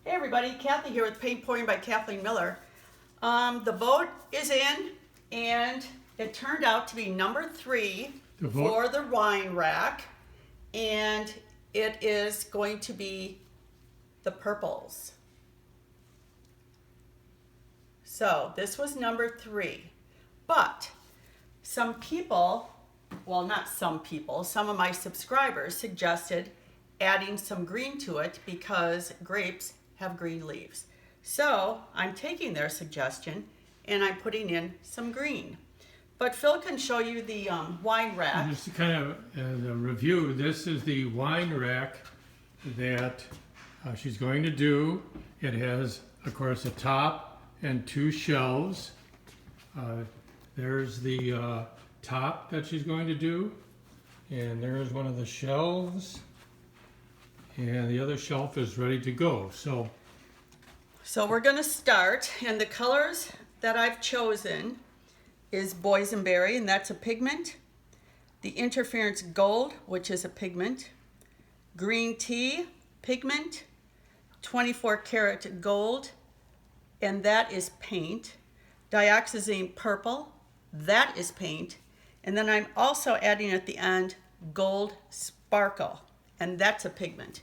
Hey everybody, Kathy here with Paint Pouring by Kathleen Miller. The vote is in, and it turned out to be number 3 for the wine rack, and it is going to be the purples. So this was number 3, but some people, well not some people, some of my subscribers suggested adding some green to it because grapes have green leaves. So I'm taking their suggestion and I'm putting in some green. But Phil can show you the wine rack. Just kind of as a review, this is the wine rack that she's going to do. It has, of course, a top and 2 shelves. There's the top that she's going to do, and there's one of the shelves, and the other shelf is ready to go. So we're going to start, and the colors that I've chosen is Boysenberry, and that's a pigment. The Interference Gold, which is a pigment. Green Tea, pigment. 24 karat gold, and that is paint. Dioxazine Purple, that is paint. And then I'm also adding at the end Gold Sparkle, and that's a pigment.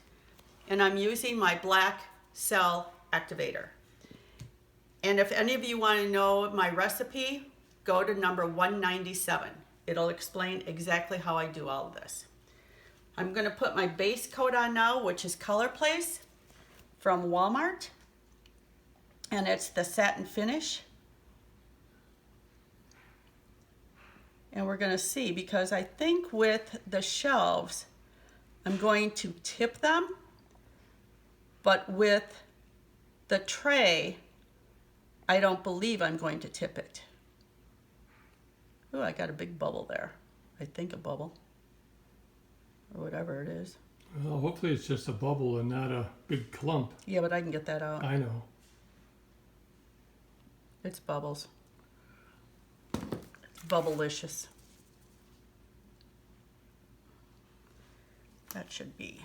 And I'm using my black cell activator. And if any of you want to know my recipe, go to number 197. It'll explain exactly how I do all of this. I'm going to put my base coat on now, which is Color Place from Walmart. And it's the satin finish. And we're going to see, because I think with the shelves, I'm going to tip them. But with the tray, I don't believe I'm going to tip it. Oh, I got a big bubble there. I think a bubble. Or whatever it is. well, hopefully it's just a bubble and not a big clump. Yeah, but I can get that out. I know. It's bubbles. It's bubblicious. That should be.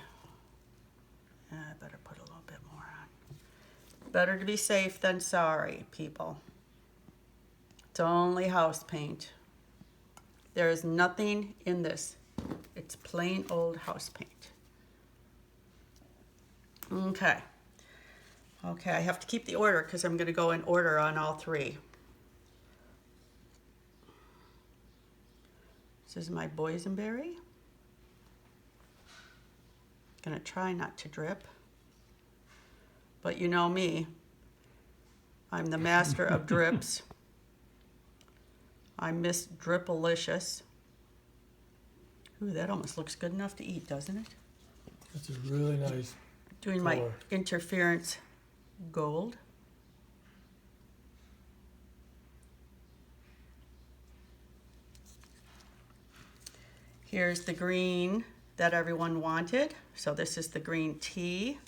I better put a little bit more on. Better to be safe than sorry, people. It's only house paint. There is nothing in this. It's plain old house paint. Okay. Okay, I have to keep the order because I'm going to go in order on all 3. This is my Boysenberry. Gonna try not to drip. But you know me. I'm the master of drips. I'm Miss Dripalicious. Ooh, that almost looks good enough to eat, doesn't it? It's a really nice Doing color. my Interference Gold. Here's the green that everyone wanted. So this is the Green Tea.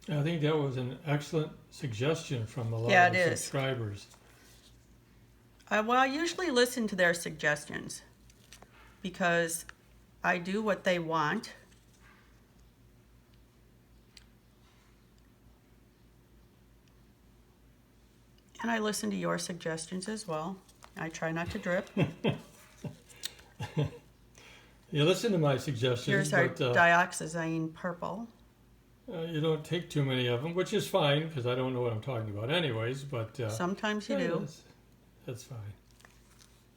I think that was an excellent suggestion from a lot Yeah, of it the is. subscribers. Well, I usually listen to their suggestions because I do what they want. And I listen to your suggestions as well. I try not to drip. You listen to my suggestions, Here's our but Dioxazine Purple. you don't take too many of them, which is fine because I don't know what I'm talking about anyways, but Sometimes you do. That's fine.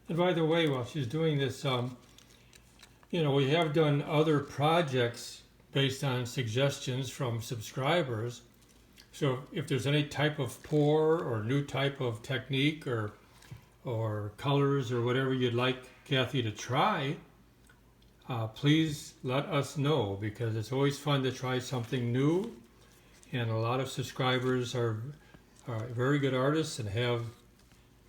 And by the way, while she's doing this, you know, we have done other projects based on suggestions from subscribers. So if there's any type of pour or new type of technique or colors or whatever you'd like Kathy to try, please let us know, because it's always fun to try something new. And a lot of subscribers are very good artists and have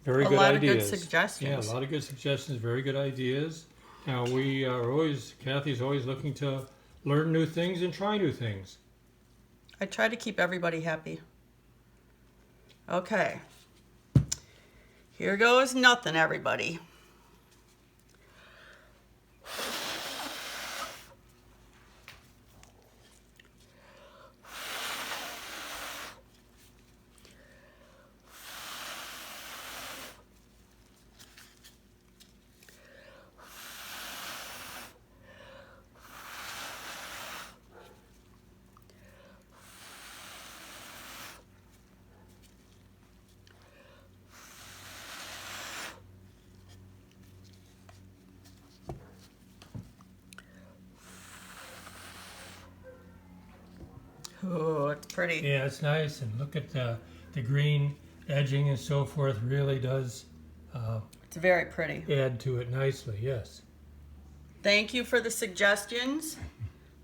very good ideas. A lot of good suggestions. Yeah, a lot of good suggestions, very good ideas. Now we are always, Kathy's always looking to learn new things and try new things. I try to keep everybody happy. Okay. Here goes nothing, everybody. Oh, it's pretty. Yeah, it's nice, and look at the green edging and so forth. Really does It's very pretty. add to it nicely. Yes. Thank you for the suggestions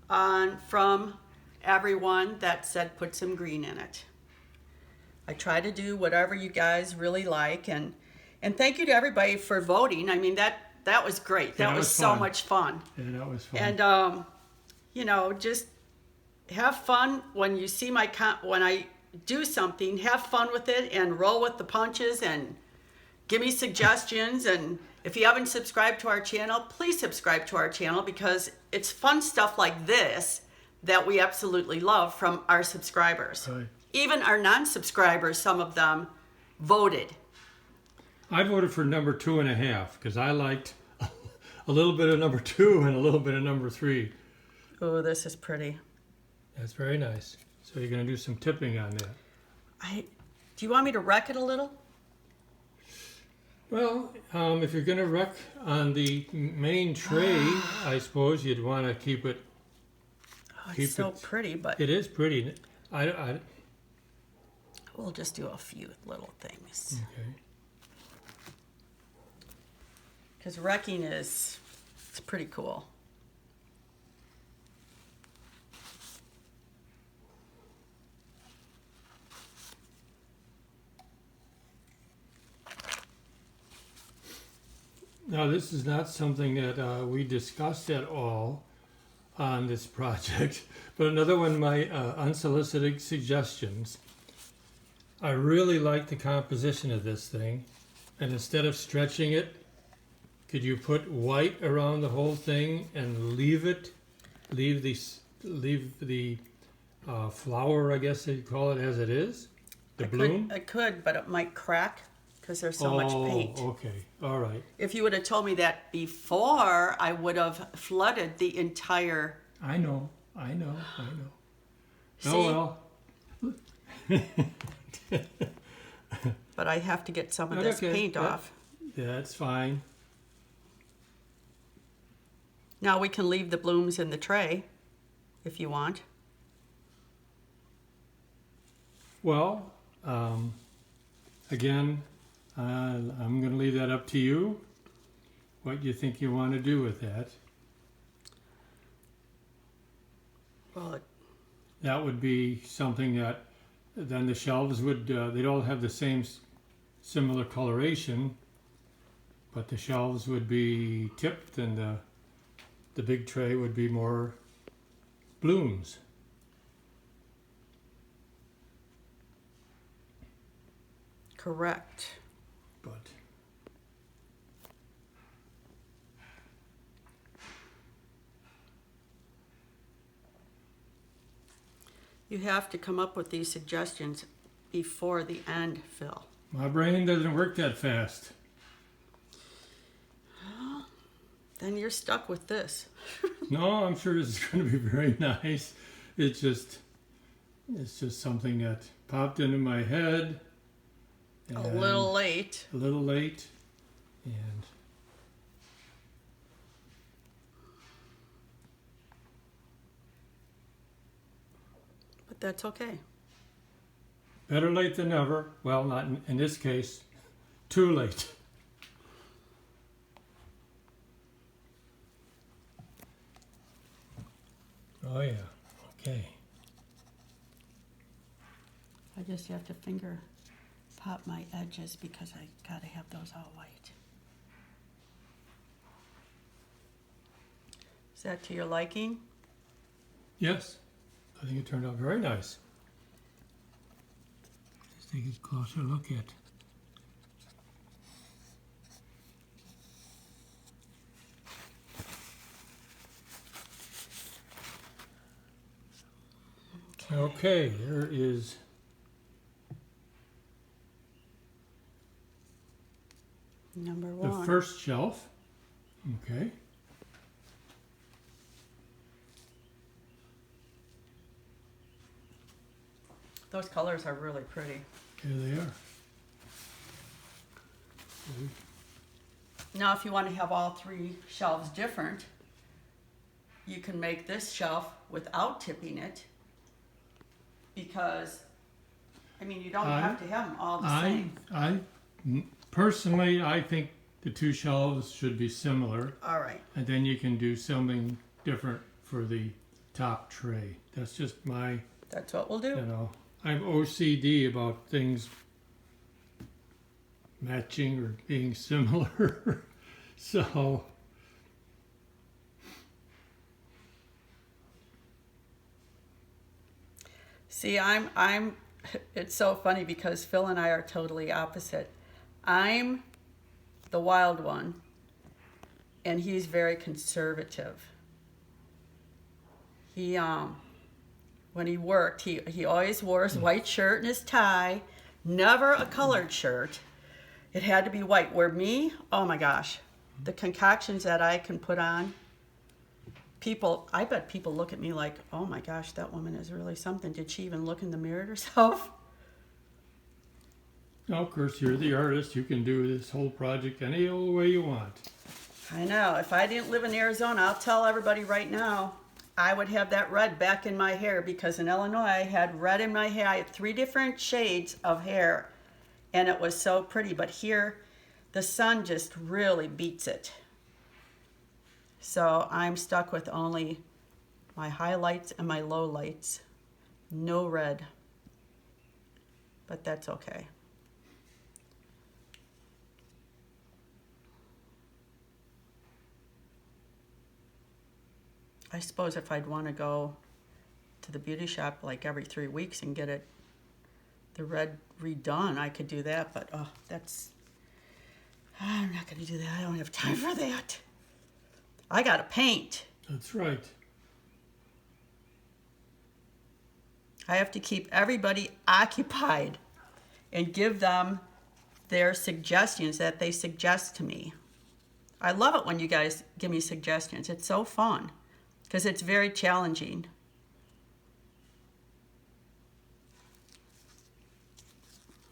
from everyone that said put some green in it. I try to do whatever you guys really like, and thank you to everybody for voting. I mean, that was great. That was so much fun. Yeah, that was fun. And you know, just have fun when you see when I do something. Have fun with it and roll with the punches and give me suggestions. And if you haven't subscribed to our channel, please subscribe to our channel, because it's fun stuff like this that we absolutely love from our subscribers. Right. Even our non-subscribers, some of them voted. I voted for number 2.5 because I liked a little bit of number 2 and a little bit of number 3. Oh, this is pretty. That's very nice. So you're going to do some tipping on that. Do you want me to wreck it a little? Well, if you're going to wreck on the main tray, I suppose you'd want to keep it. Oh, it's so pretty, but It is pretty. we'll just do a few little things. Okay. Because wrecking it's pretty cool. Now, this is not something that we discussed at all on this project, but another one of my unsolicited suggestions. I really like the composition of this thing, and instead of stretching it, could you put white around the whole thing and leave the flower, I guess you'd call it, as it is, the bloom? I could, but it might crack because there's so much paint. Okay, all right. If you would have told me that before, I would have flooded the entire. I know. See? Oh well. But I have to get some of this paint off. That's fine. Now we can leave the blooms in the tray if you want. Well, again, I'm going to leave that up to you. What you think you want to do with that? Well, That would be something that then the shelves would. They'd all have the same similar coloration, but the shelves would be tipped, and the big tray would be more blooms. correct. But You have to come up with these suggestions before the end, Phil. my brain doesn't work that fast. Then you're stuck with this. No, I'm sure this is going to be very nice. It's just something that popped into my head. A little late. A little late, and But that's okay. better late than never. Well, not in this case. Too late. Oh yeah. Okay. I just have to finger pop my edges because I gotta have those all white. Is that to your liking? Yes, I think it turned out very nice. Let's take a closer look at. Okay, there is Number the one. first shelf. Okay. Those colors are really pretty. Here they are. Now, if you want to have all three shelves different, you can make this shelf without tipping it. because, I mean, you don't have to have them all the same. Personally, I think the two shelves should be similar, All right. and then you can do something different for the top tray. That's just my, That's what we'll do. I'm OCD about things matching or being similar. So, See, it's so funny because Phil and I are totally opposite. I'm the wild one, and he's very conservative. He, when he worked, he always wore his white shirt and his tie, never a colored shirt. It had to be white. Where me, oh my gosh, the concoctions that I can put on, I bet people look at me like, oh my gosh, that woman is really something. Did she even look in the mirror at herself? now, of course, you're the artist. You can do this whole project any old way you want. I know. If I didn't live in Arizona, I'll tell everybody right now, I would have that red back in my hair, because in Illinois I had red in my hair. I had 3 different shades of hair, and it was so pretty. But here, the sun just really beats it. So I'm stuck with only my highlights and my lowlights. No red. But that's okay. I suppose if I'd want to go to the beauty shop like every 3 weeks and get the red redone, I could do that. But I'm not going to do that. I don't have time for that. I got to paint. That's right. I have to keep everybody occupied and give them their suggestions that they suggest to me. I love it when you guys give me suggestions. It's so fun because it's very challenging.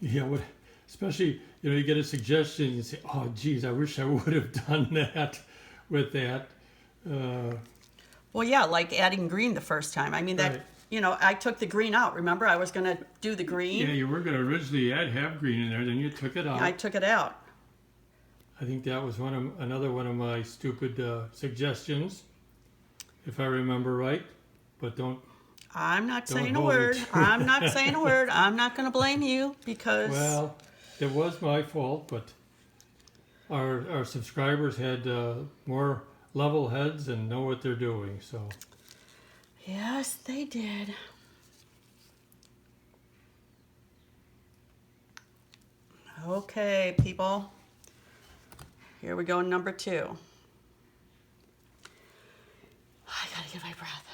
Yeah, especially, you get a suggestion and you say, oh, geez, I wish I would have done that with that. Well, yeah, like adding green the first time. I mean, right. I took the green out. Remember, I was going to do the green. Yeah, you were going to originally have green in there, then you took it out. I took it out. I think that was another one of my stupid suggestions, if I remember right. But I'm not saying a word. I'm not saying a word. I'm not going to blame you because... Well, it was my fault, but our subscribers had more level heads and know what they're doing, so... Yes, they did. Okay, people. Here we go, number 2. I gotta get my breath.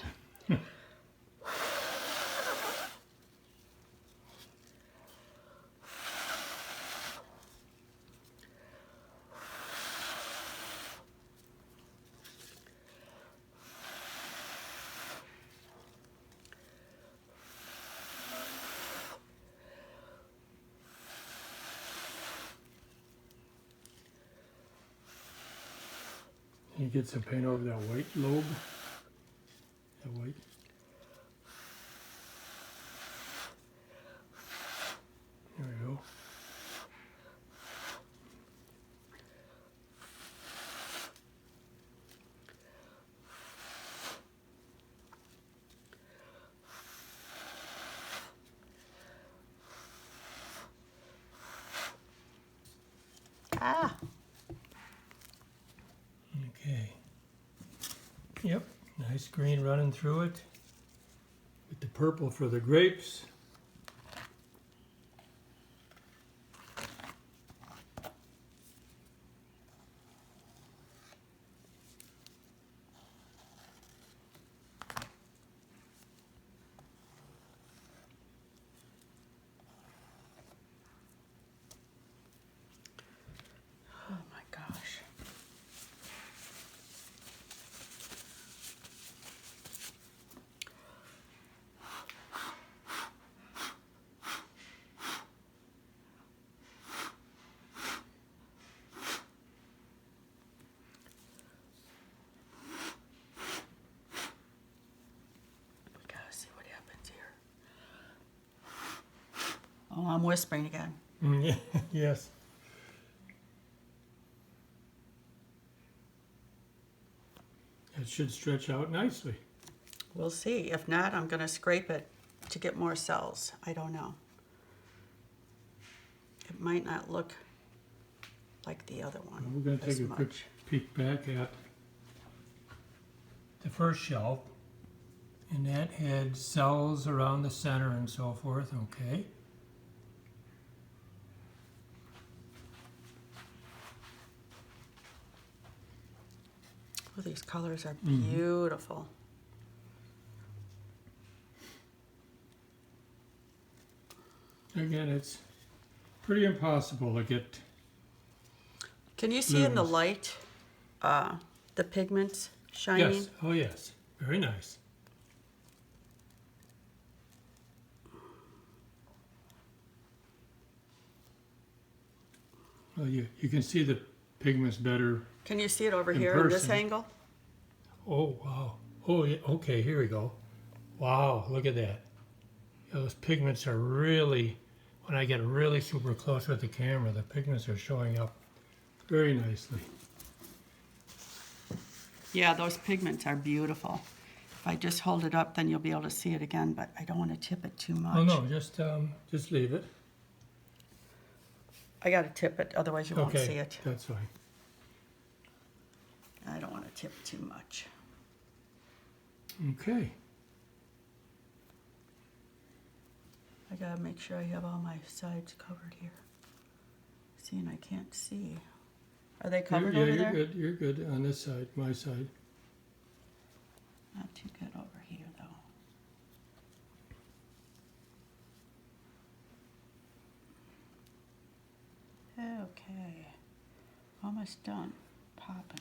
You get some paint over that white lobe. That white. There we go. Ah. Okay. Yep, nice green running through it. With the purple for the grapes. Oh my gosh. Oh, I'm whispering again. Yes. It should stretch out nicely. We'll see. If not, I'm going to scrape it to get more cells. I don't know. It might not look like the other one. We're going to as take a quick much. peek back at the first shelf. And that had cells around the center and so forth, okay. Oh, these colors are beautiful. Again, it's pretty impossible to get. Can you see in the Blooms. light the pigments shining? Yes, oh yes, very nice. Well, you can see the pigments better. Can you see it over In here in this person. angle? Oh, wow. Oh, yeah, okay, here we go. Wow, look at that. Those pigments are really, when I get really super close with the camera, the pigments are showing up very nicely. Yeah, those pigments are beautiful. If I just hold it up, then you'll be able to see it again, but I don't want to tip it too much. Oh, no, just leave it. I got to tip it, otherwise you won't see Okay, it. that's fine. I don't want to tip too much. Okay. I got to make sure I have all my sides covered here. See, and I can't see. Are they covered over you're there? good. You're good on this side, my side. Not too good over here, though. Okay. Almost done. Popping.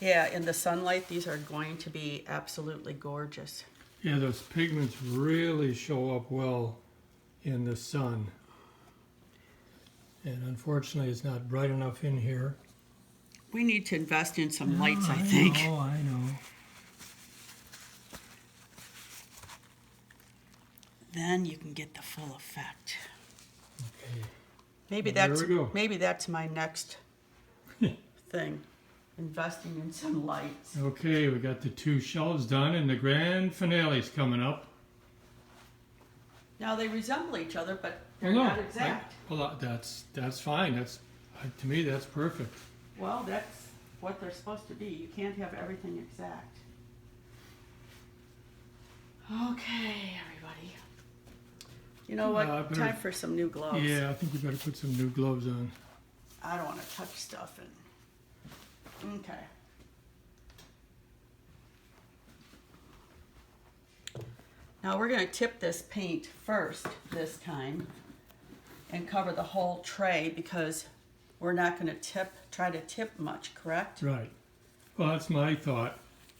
Yeah, in the sunlight, these are going to be absolutely gorgeous. Yeah, those pigments really show up well in the sun. And unfortunately, it's not bright enough in here. We need to invest in some lights, I think. Oh, I know. Then you can get the full effect. Okay. Maybe Well, there that's we go. maybe that's my next thing. Investing in some lights. Okay, we got the two shelves done, and the grand finale's coming up. Now they resemble each other, but they're Well, no, not exact. Well, that's fine. That's to me, that's perfect. Well, that's what they're supposed to be. You can't have everything exact. Okay, everybody. You know what? I better- Time for some new gloves. Yeah, I think you better put some new gloves on. I don't want to touch stuff and. Okay. Now we're going to tip this paint first this time and cover the whole tray because we're not going to try to tip much, correct? Right. Well, that's my thought.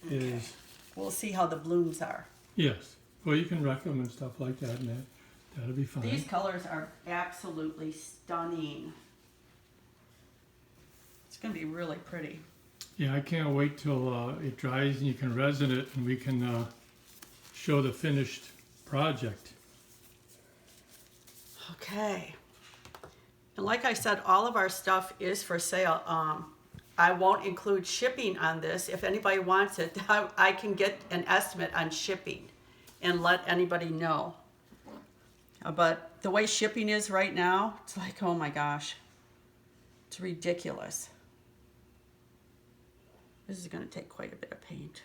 Is We'll see how the blooms are. yes. Well, you can wreck them and stuff like that, and that'll be fine. These colors are absolutely stunning. It's going to be really pretty. Yeah, I can't wait till it dries and you can resin it, and we can show the finished project. Okay. And like I said, all of our stuff is for sale. I won't include shipping on this. If anybody wants it, I can get an estimate on shipping and let anybody know. But the way shipping is right now, it's like, oh my gosh, it's ridiculous. This is going to take quite a bit of paint.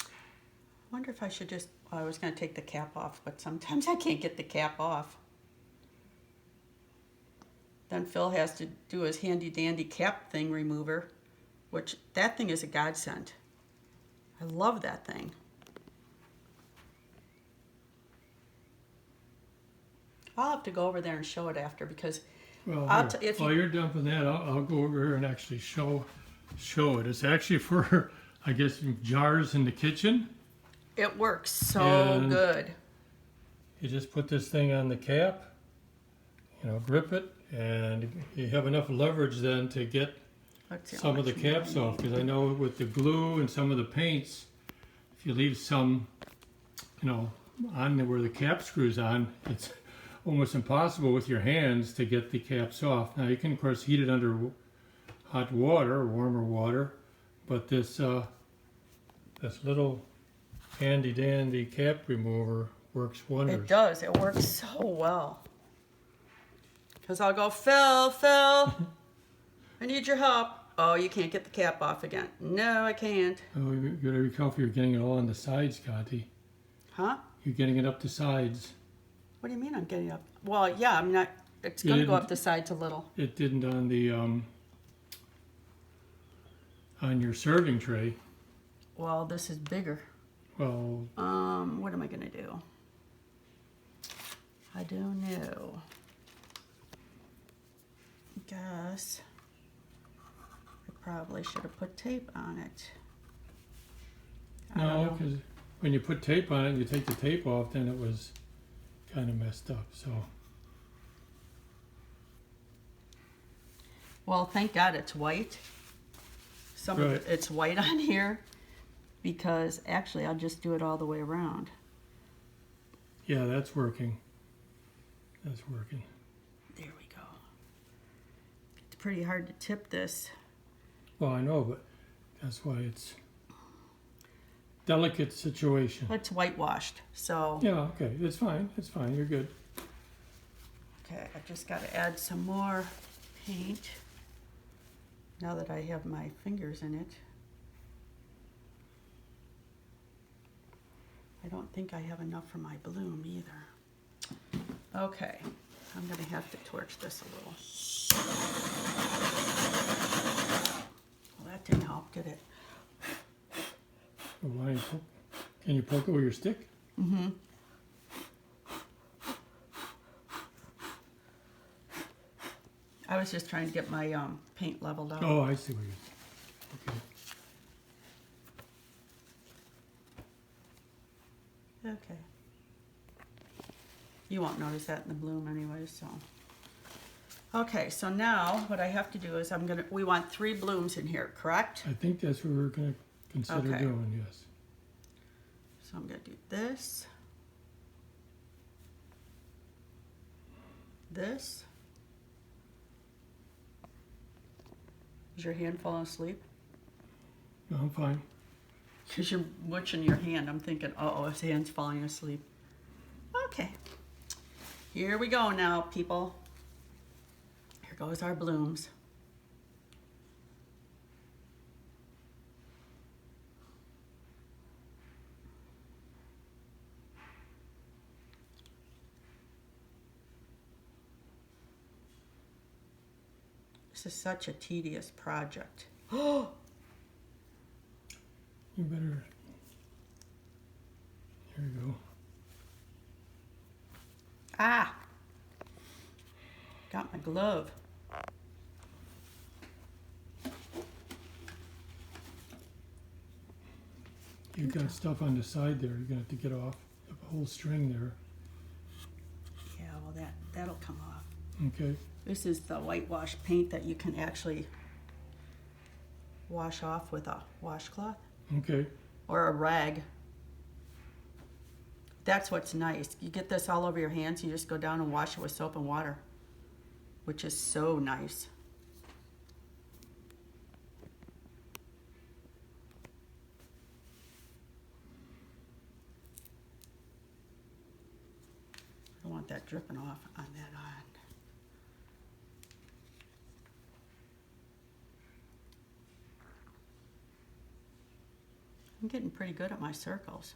I wonder if I should just, well, I was going to take the cap off, but sometimes I can't get the cap off. Then Phil has to do his handy dandy cap thing remover, which that thing is a godsend. I love that thing. I'll have to go over there and show it after because Well, I'll here, if while you- you're dumping that, I'll go over here and actually show it. It's actually for, I guess, jars in the kitchen. It works so And good. you just put this thing on the cap, grip it, and you have enough leverage then to get Let's see how some of the much more I caps need. off, because I know with the glue and some of the paints, if you leave some, on there where the cap screws on, it's almost impossible with your hands to get the caps off. Now you can of course heat it under hot water or warmer water, but this little handy dandy cap remover works wonders. It does. It works so well. Because I'll go, Phil, I need your help. Oh, you can't get the cap off again. No, I can't. Oh, you gotta be careful you're getting it all on the sides, Connie. Huh? You're getting it up the sides. What do you mean I'm getting up? Well, yeah, I'm not. It's going to go up the sides a little. It didn't on the on your serving tray. Well, this is bigger. Well, What am I going to do? I don't know. Guess I probably should have put tape on it. I don't no, know. because when you put tape on it, you take the tape off, then it was kind of messed up. So Well, thank God it's white. Some of Right. it's white on here because actually I'll just do it all the way around. yeah, that's working. That's working. There we go. It's pretty hard to tip this. Well, I know, but that's why it's delicate situation. It's whitewashed, so Yeah, okay, it's fine. It's fine. You're good. okay, I just got to add some more paint now that I have my fingers in it. I don't think I have enough for my bloom either. Okay, I'm going to have to torch this a little. Well, that didn't help, did it? Why? Can you poke it with your stick? Mm-hmm. I was just trying to get my paint leveled out. Oh, I see what you're. Okay. Okay. You won't notice that in the bloom anyway, so. Okay, so now what I have to do is we want 3 blooms in here, correct? I think that's what we're going to consider Okay. doing. Yes. So I'm going to do this. This. Is your hand falling asleep? No, I'm fine. Because you're watching your hand. I'm thinking, uh-oh, his hand's falling asleep. Okay. Here we go now, people. Here goes our blooms. This is such a tedious project. Oh! You better. Here you go. Ah! Got my glove. You've got stuff on the side there. You're going to have to get off the whole string there. Yeah, well that'll come off. Okay. This is the whitewash paint that you can actually wash off with a washcloth Okay. or a rag. That's what's nice. You get this all over your hands, you just go down and wash it with soap and water, which is so nice. I don't want that dripping off on that end. I'm getting pretty good at my circles.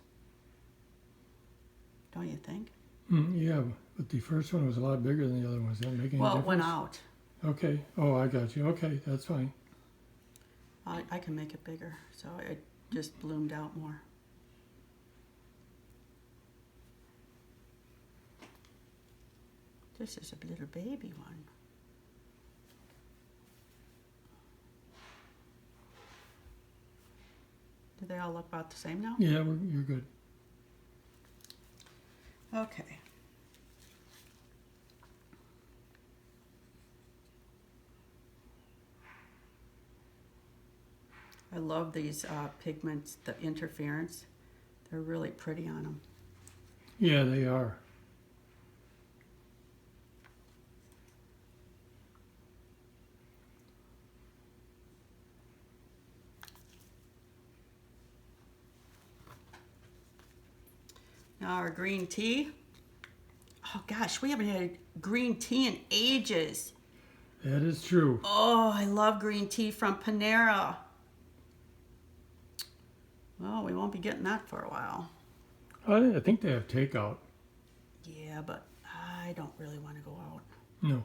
Don't you think? Yeah, but the first one was a lot bigger than the other ones. Does that make any Well, it difference? went out. Okay. Oh, I got you. Okay, that's fine. I can make it bigger, so it just bloomed out more. This is a little baby one. Do they all look about the same now? Yeah, you're good. Okay. I love these pigments, the interference. They're really pretty on them. Yeah, they are. Now our green tea. Oh gosh, we haven't had green tea in ages. That is true. Oh, I love green tea from Panera. Well, we won't be getting that for a while. I think they have takeout. Yeah, but I don't really want to go out. No.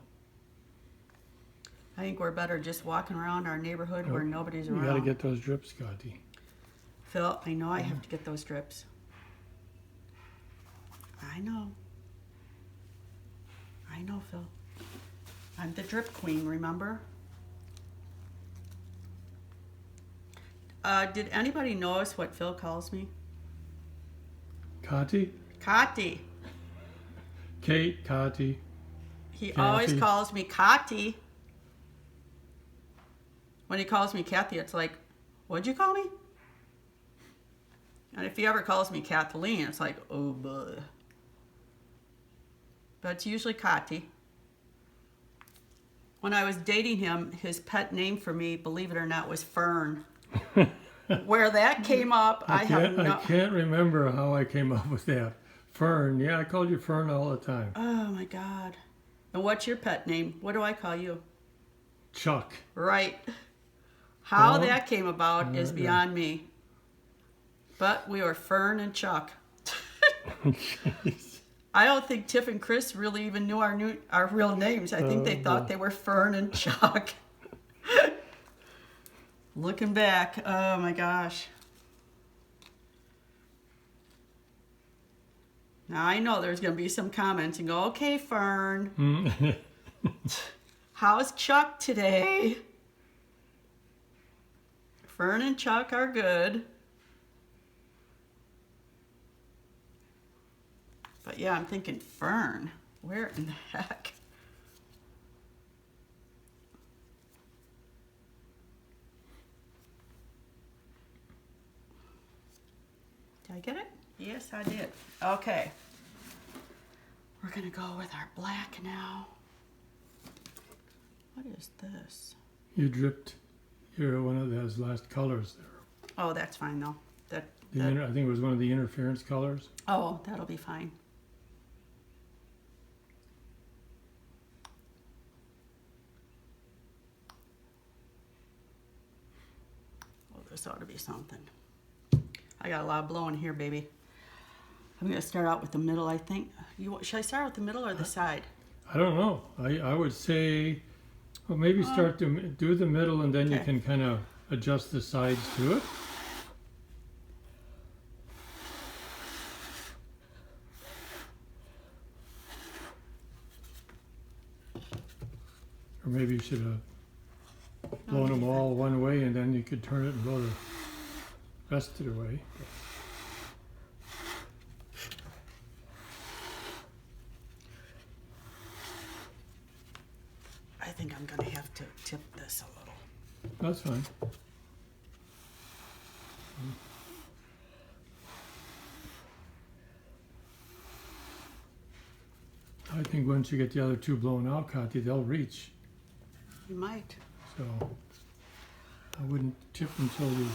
I think we're better just walking around our neighborhood where nobody's You around. got to get those drips, Scotty. Phil, I know I have to get those drips. I know. I know, Phil. I'm the drip queen, remember? Did anybody notice what Phil calls me? Kati? Kati. Kate, Kati. He Kathy. always calls me Kati. When he calls me Kathy, it's like, what'd you call me? And if he ever calls me Kathleen, it's like, oh, boy. But it's usually Kati. When I was dating him, his pet name for me, believe it or not, was Fern. Where that came up, I can't remember how I came up with that. Fern. Yeah, I called you Fern all the time. Oh, my God. And what's your pet name? What do I call you? Chuck. Right. How Well, that came about is beyond me. But we were Fern and Chuck. Jeez. I don't think Tiff and Chris really even knew our real names. I think they thought they were Fern and Chuck. Looking back, oh my gosh. Now I know there's going to be some comments and go, okay, Fern. How's Chuck today? Fern and Chuck are good. But yeah, I'm thinking Fern. Where in the heck? Did I get it? Yes, I did. Okay. We're going to go with our black now. What is this? You dripped your one of those last colors there. Oh, that's fine though. I think it was one of the interference colors. Oh, that'll be fine. Oh, this ought to be something. I got a lot of blowing here, baby. I'm going to start out with the middle, I think. Should I start with the middle or the side? I don't know. I would say, well, maybe start to do the middle and then you can kind of adjust the sides to it. Or maybe you should have blown them all one way and then you could turn it and blow the rest of the way. I think I'm going to have to tip this a little. That's fine. I think once you get the other two blown out, Kathy, they'll reach. You might. So I wouldn't tip until you.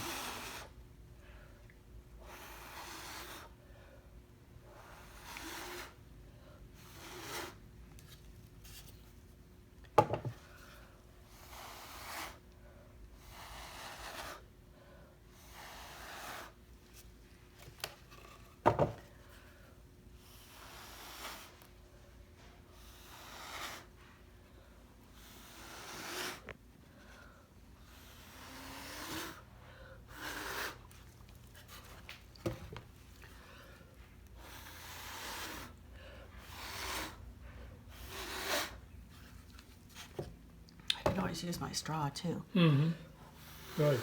I can always use my straw too. Mm-hmm. Right.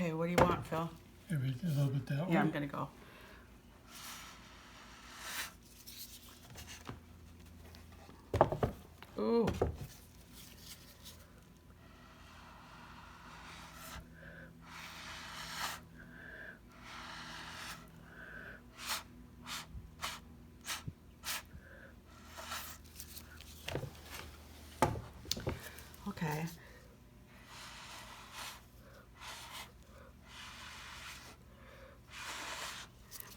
Okay, what do you want, Phil? Maybe a little bit that way. Yeah, I'm gonna go. Ooh. Okay.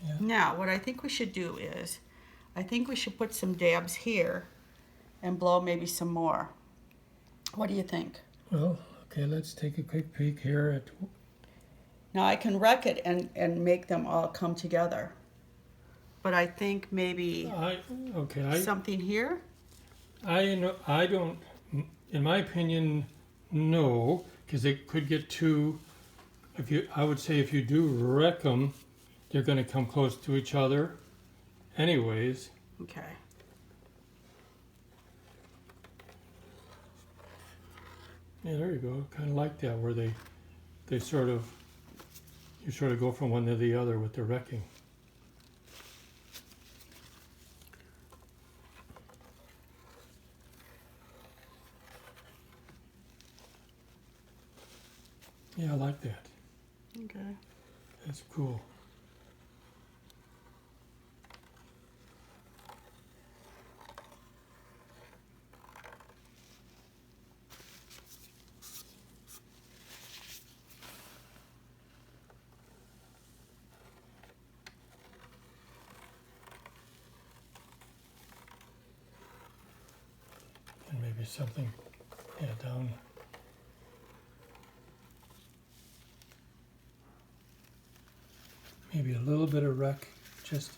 Yeah. Now, what I think we should do is, I think we should put some dabs here and blow maybe some more. What do you think? Well, okay, let's take a quick peek here at. Now, I can wreck it and make them all come together. But I think maybe something here? I don't, in my opinion, no, because it could get too, I would say if you do wreck them, they're going to come close to each other anyways. Okay. Yeah, there you go. Kind of like that, where they sort of, you sort of go from one to the other with the wrecking. Yeah, I like that. Okay. That's cool. And maybe something, yeah, down. Maybe a little bit of wreck, just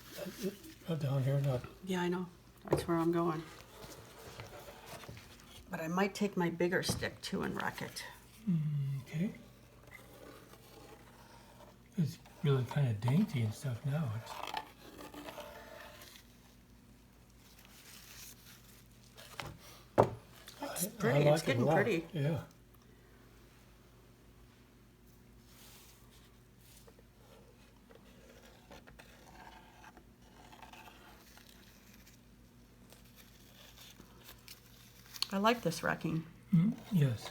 down here, not. Yeah, I know. That's where I'm going. But I might take my bigger stick too and wreck it. Okay. It's really kind of dainty and stuff now. It's pretty. It's getting pretty. Yeah. I like this wrecking. Yes.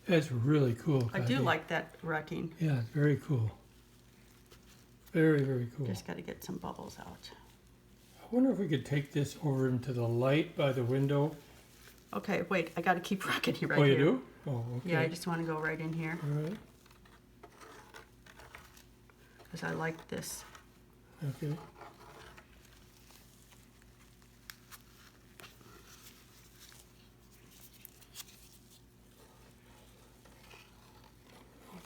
That's really cool. I do like that wrecking. Yeah, it's very cool. Very, very cool. Just got to get some bubbles out. I wonder if we could take this over into the light by the window. Okay, wait. I got to keep wrecking you right Oh, here. you do? Oh, okay. Yeah, I just want to go right in here All right. because I like this. Okay.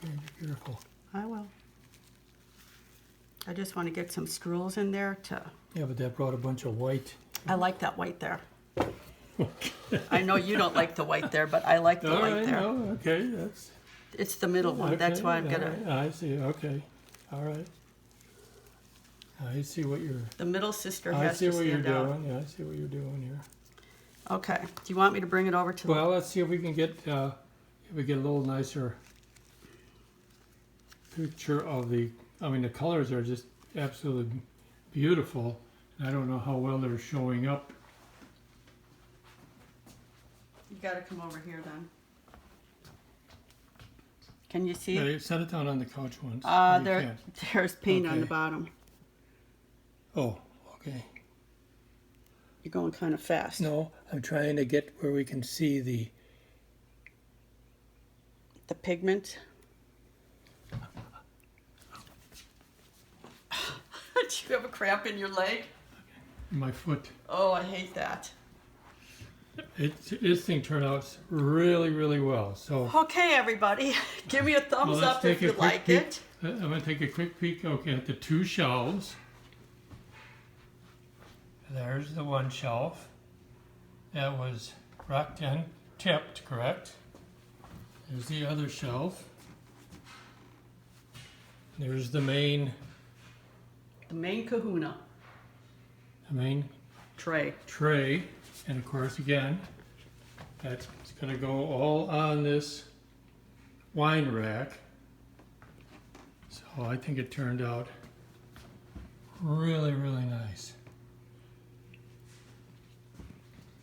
Okay, be careful. I will. I just want to get some screws in there to... Yeah, but that brought a bunch of white. I like that white there. I know you don't like the white there, but I like the All white right, there. no, okay, that's... It's the middle one. That's okay, why I'm all gonna. right, I see, okay, all right. I see what you're... The middle sister I has see to what you're stand out. doing, yeah, I see what you're doing here. Okay. Do you want me to bring it over to Well, let's see if we can get, if we get a little nicer picture of the, I mean, the colors are just absolutely beautiful. I don't know how well they're showing up. You gotta come over here then. Can you see? Yeah, set it down on the couch once. There's paint on the Okay. bottom. Oh, okay. You're going kind of fast. No, I'm trying to get where we can see the... The pigment. Do you have a cramp in your leg? my foot. Oh, I hate that. This thing turned out really, really well. So Okay, everybody, give me a thumbs let's up if take a you quick like peek. it. I'm going to take a quick peek, okay, at the two shelves. There's the one shelf. That was rocked and tipped, correct? There's the other shelf. There's the main kahuna. The main tray, and of course again that's going to go all on this wine rack. So I think it turned out really nice.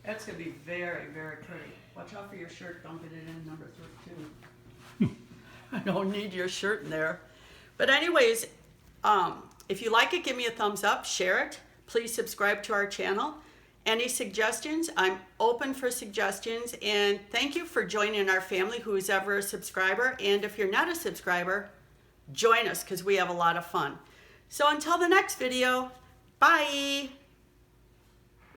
That's going to be very, very pretty. Watch out for your shirt, don't get it in number 2. I don't need your shirt in there. But anyways, if you like it, give me a thumbs up, share it. Please subscribe to our channel. Any suggestions? I'm open for suggestions. And thank you for joining our family, who's ever a subscriber. And if you're not a subscriber, join us because we have a lot of fun. So until the next video, bye.